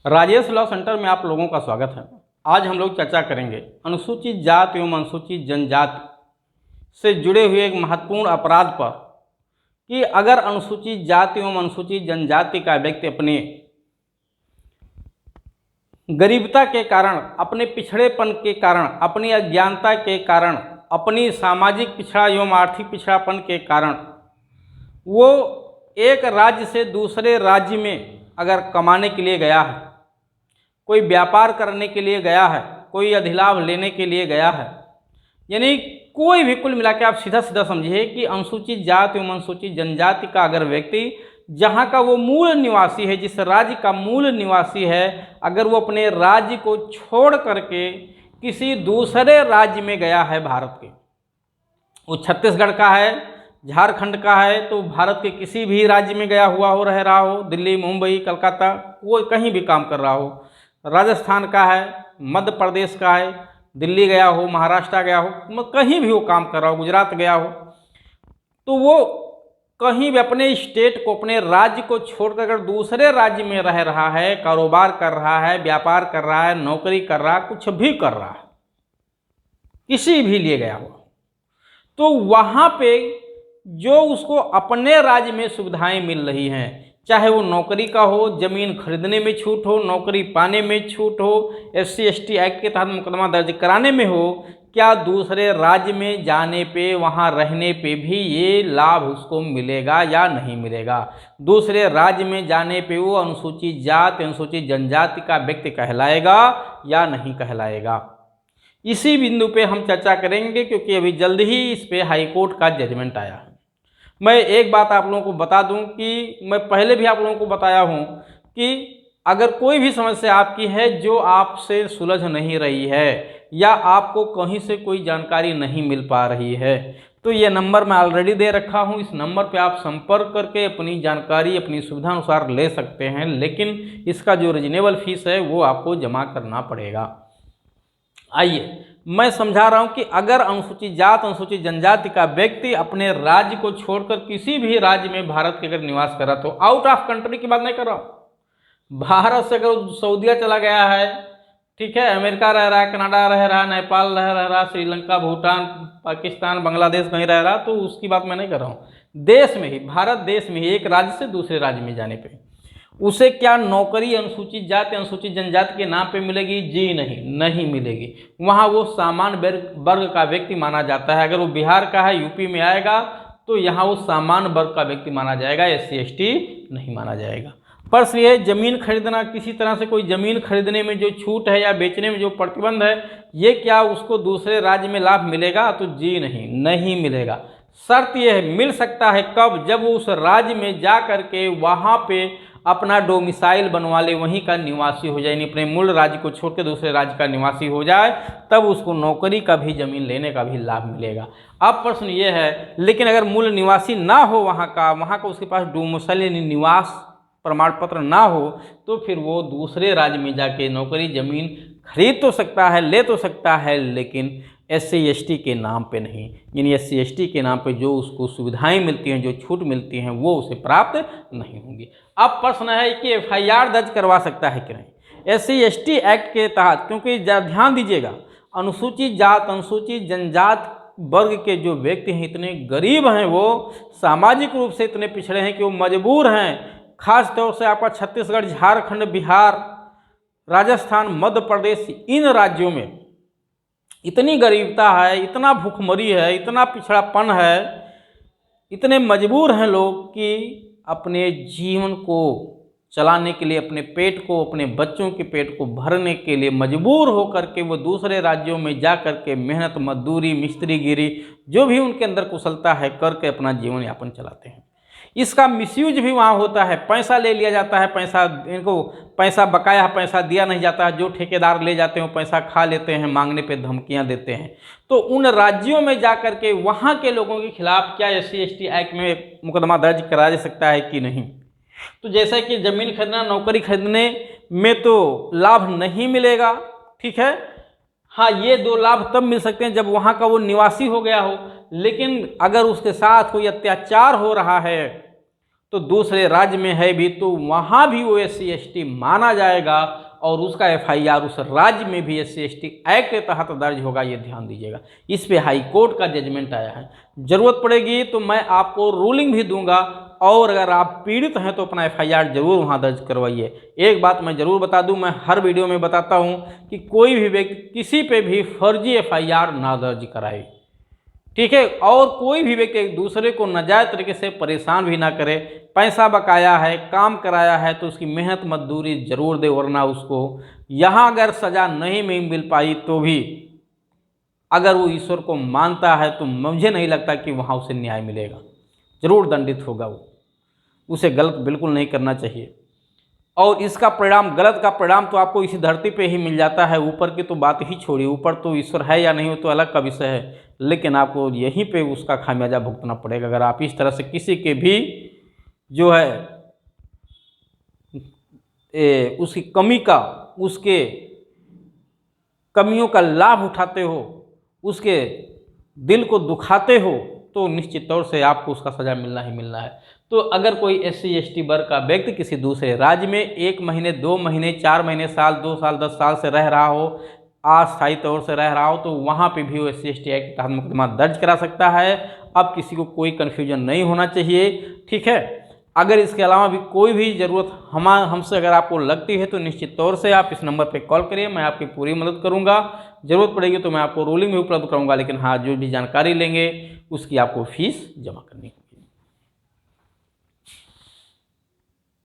Rajesh law centre में आप लोगों का स्वागत है। आज हम लोग चर्चा करेंगे अनुसूचित जाति एवं अनुसूचित जनजाति से जुड़े हुए एक महत्वपूर्ण अपराध पर कि अगर अनुसूचित जाति एवं अनुसूचित जनजाति का व्यक्ति अपने गरीबता के कारण, अपने पिछड़ेपन के कारण, अपनी अज्ञानता के कारण, अपनी सामाजिक पिछड़ा एवं आर्थिक पिछड़ापन के कारण वो एक राज्य से दूसरे राज्य में अगर कमाने के लिए गया है, कोई व्यापार करने के लिए गया है, कोई अधिलाभ लेने के लिए गया है, यानी कोई भी कुल मिला के आप सीधा सीधा समझिए कि अनुसूचित जाति एवं अनुसूचित जनजाति का अगर व्यक्ति जहाँ का वो मूल निवासी है, जिस राज्य का मूल निवासी है, अगर वो अपने राज्य को छोड़ करके किसी दूसरे राज्य में गया है भारत के, वो छत्तीसगढ़ का है, झारखंड का है, तो भारत के किसी भी राज्य में गया हुआ हो, रह रहा हो, दिल्ली, मुंबई, कलकत्ता, वो कहीं भी काम कर रहा हो, राजस्थान का है, मध्य प्रदेश का है, दिल्ली गया हो, महाराष्ट्र गया हो, कहीं भी वो काम कर रहा हो, गुजरात गया हो, तो वो कहीं भी अपने स्टेट को, अपने राज्य को छोड़कर अगर दूसरे राज्य में रह रहा है, कारोबार कर रहा है, व्यापार कर रहा है, नौकरी कर रहा है, कुछ भी कर रहा है, किसी भी लिए गया हो, तो वहाँ पे जो उसको अपने राज्य में सुविधाएं मिल रही हैं, चाहे वो नौकरी का हो, जमीन खरीदने में छूट हो, नौकरी पाने में छूट हो, SC/ST एक्ट के तहत मुकदमा दर्ज कराने में हो, क्या दूसरे राज्य में जाने पे, वहाँ रहने पे भी ये लाभ उसको मिलेगा या नहीं मिलेगा? दूसरे राज्य में जाने पे वो अनुसूचित जाति, अनुसूचित जनजाति का व्यक्ति कहलाएगा या नहीं कहलाएगा? इसी बिंदु पे हम चर्चा करेंगे, क्योंकि अभी जल्द ही इस पे हाईकोर्ट का जजमेंट आया है। मैं एक बात आप लोगों को बता दूं कि मैं पहले भी आप लोगों को बताया हूं कि अगर कोई भी समस्या आपकी है जो आपसे सुलझ नहीं रही है या आपको कहीं से कोई जानकारी नहीं मिल पा रही है, तो ये नंबर मैं ऑलरेडी दे रखा हूं। इस नंबर पे आप संपर्क करके अपनी जानकारी अपनी सुविधा अनुसार ले सकते हैं, लेकिन इसका जो रीजनेबल फीस है वो आपको जमा करना पड़ेगा। आइए मैं समझा रहा हूं कि अगर अनुसूचित जाति, अनुसूचित जनजाति का व्यक्ति अपने राज्य को छोड़कर किसी भी राज्य में भारत के अगर निवास करा, तो आउट ऑफ कंट्री की बात नहीं कर रहा हूं, भारत से अगर सऊदीया चला गया है, ठीक है, अमेरिका रह रहा है, कनाडा रह रहा है, नेपाल रह रहा, श्रीलंका, भूटान, पाकिस्तान, बांग्लादेश कहीं रह रहा, तो उसकी बात मैं नहीं कर रहा हूँ। देश में ही, भारत देश में ही एक राज्य से दूसरे राज्य में जाने पर उसे क्या नौकरी अनुसूचित जाति, अनुसूचित जनजाति के नाम पे मिलेगी? जी नहीं मिलेगी। वहाँ वो सामान्य वर्ग का व्यक्ति माना जाता है। अगर वो बिहार का है, यूपी में आएगा, तो यहाँ वो सामान्य वर्ग का व्यक्ति माना जाएगा, SC/ST नहीं माना जाएगा। प्रश्न ये, जमीन खरीदना, किसी तरह से कोई जमीन खरीदने में जो छूट है या बेचने में जो प्रतिबंध है, ये क्या उसको दूसरे राज्य में लाभ मिलेगा? तो जी नहीं मिलेगा। शर्त यह है, मिल सकता है कब? जब वो उस राज्य में जा करके वहाँ पे अपना डोमिसाइल बनवा ले, वहीं का निवासी हो जाए, यानी अपने मूल राज्य को छोड़ के दूसरे राज्य का निवासी हो जाए, तब उसको नौकरी का भी, जमीन लेने का भी लाभ मिलेगा। अब प्रश्न ये है, लेकिन अगर मूल निवासी ना हो वहाँ का उसके पास डोमिसाइल यानी निवास प्रमाण पत्र ना हो, तो फिर वो दूसरे राज्य में जाके नौकरी, जमीन खरीद तो सकता है, ले तो सकता है, लेकिन SC/ST के नाम पे नहीं, यानी SC/ST के नाम पे जो उसको सुविधाएं मिलती हैं, जो छूट मिलती हैं, वो उसे प्राप्त नहीं होंगी। अब प्रश्न है कि FIR दर्ज करवा सकता है कि नहीं SC/ST एक्ट के तहत? क्योंकि ध्यान दीजिएगा, अनुसूचित जाति, अनुसूचित जनजाति वर्ग के जो व्यक्ति हैं, इतने गरीब हैं, वो सामाजिक रूप से इतने पिछड़े हैं कि वो मजबूर हैं, खास तौर से आपका छत्तीसगढ़, झारखंड, बिहार, राजस्थान, मध्य प्रदेश, इन राज्यों में इतनी गरीबता है, इतना भूखमरी है, इतना पिछड़ापन है, इतने मजबूर हैं लोग कि अपने जीवन को चलाने के लिए, अपने पेट को, अपने बच्चों के पेट को भरने के लिए मजबूर होकर के वो दूसरे राज्यों में जा कर के मेहनत मजदूरी, मिस्त्रीगिरी, जो भी उनके अंदर कुशलता है, करके अपना जीवन यापन चलाते हैं। इसका मिसयूज भी वहाँ होता है, पैसा ले लिया जाता है, पैसा बकाया पैसा दिया नहीं जाता है, जो ठेकेदार ले जाते हैं वो पैसा खा लेते हैं, मांगने पे धमकियां देते हैं। तो उन राज्यों में जा कर के वहाँ के लोगों के खिलाफ क्या SC/ST एक्ट में मुकदमा दर्ज कराया जा सकता है कि नहीं? तो जैसा कि जमीन खरीदना, नौकरी खरीदने में तो लाभ नहीं मिलेगा, ठीक है, हाँ, ये दो लाभ तब मिल सकते हैं जब वहाँ का वो निवासी हो गया हो, लेकिन अगर उसके साथ कोई अत्याचार हो रहा है तो दूसरे राज्य में है भी तो वहाँ भी वो SC/ST माना जाएगा और उसका FIR उस राज्य में भी SC/ST एक्ट के तहत दर्ज होगा, ये ध्यान दीजिएगा। इस पे हाई कोर्ट का जजमेंट आया है। ज़रूरत पड़ेगी तो मैं आपको रूलिंग भी दूंगा, और अगर आप पीड़ित हैं तो अपना FIR जरूर वहाँ दर्ज करवाइए। एक बात मैं ज़रूर बता दूं, मैं हर वीडियो में बताता हूं कि कोई भी व्यक्ति किसी पे भी फर्जी FIR ना दर्ज कराए, ठीक है। और कोई भी व्यक्ति एक दूसरे को नाजायज तरीके से परेशान भी ना करे। पैसा बकाया है, काम कराया है तो उसकी मेहनत मजदूरी जरूर दे, वरना उसको यहाँ अगर सज़ा नहीं मिल पाई तो भी अगर वो ईश्वर को मानता है तो मुझे नहीं लगता कि वहाँ उसे न्याय मिलेगा, जरूर दंडित होगा वो। उसे गलत बिल्कुल नहीं करना चाहिए। और इसका परिणाम, गलत का परिणाम तो आपको इसी धरती पे ही मिल जाता है। ऊपर की तो बात ही छोड़िए, ऊपर तो ईश्वर है या नहीं वो तो अलग का विषय है, लेकिन आपको यहीं पे उसका खामियाजा भुगतना पड़ेगा अगर आप इस तरह से किसी के भी जो है उसकी कमी का, उसके कमियों का लाभ उठाते हो, उसके दिल को दुखाते हो, तो निश्चित तौर से आपको उसका सज़ा मिलना ही मिलना है। तो अगर कोई SC/ST वर्ग का व्यक्ति किसी दूसरे राज्य में 1 महीने, 2 महीने, 4 महीने, साल, 2 साल, 10 साल से रह रहा हो, अस्थायी तौर से रह रहा हो, तो वहाँ पे भी वो SC/ST एक्ट के तहत मुकदमा दर्ज करा सकता है। अब किसी को कोई कन्फ्यूजन नहीं होना चाहिए, ठीक है। अगर इसके अलावा भी कोई भी ज़रूरत हमसे अगर आपको लगती है तो निश्चित तौर से आप इस नंबर पे कॉल करिए, मैं आपकी पूरी मदद करूंगा। ज़रूरत पड़ेगी तो मैं आपको रूलिंग भी उपलब्ध कराऊंगा, लेकिन हाँ, जो भी जानकारी लेंगे उसकी आपको फीस जमा करनी है।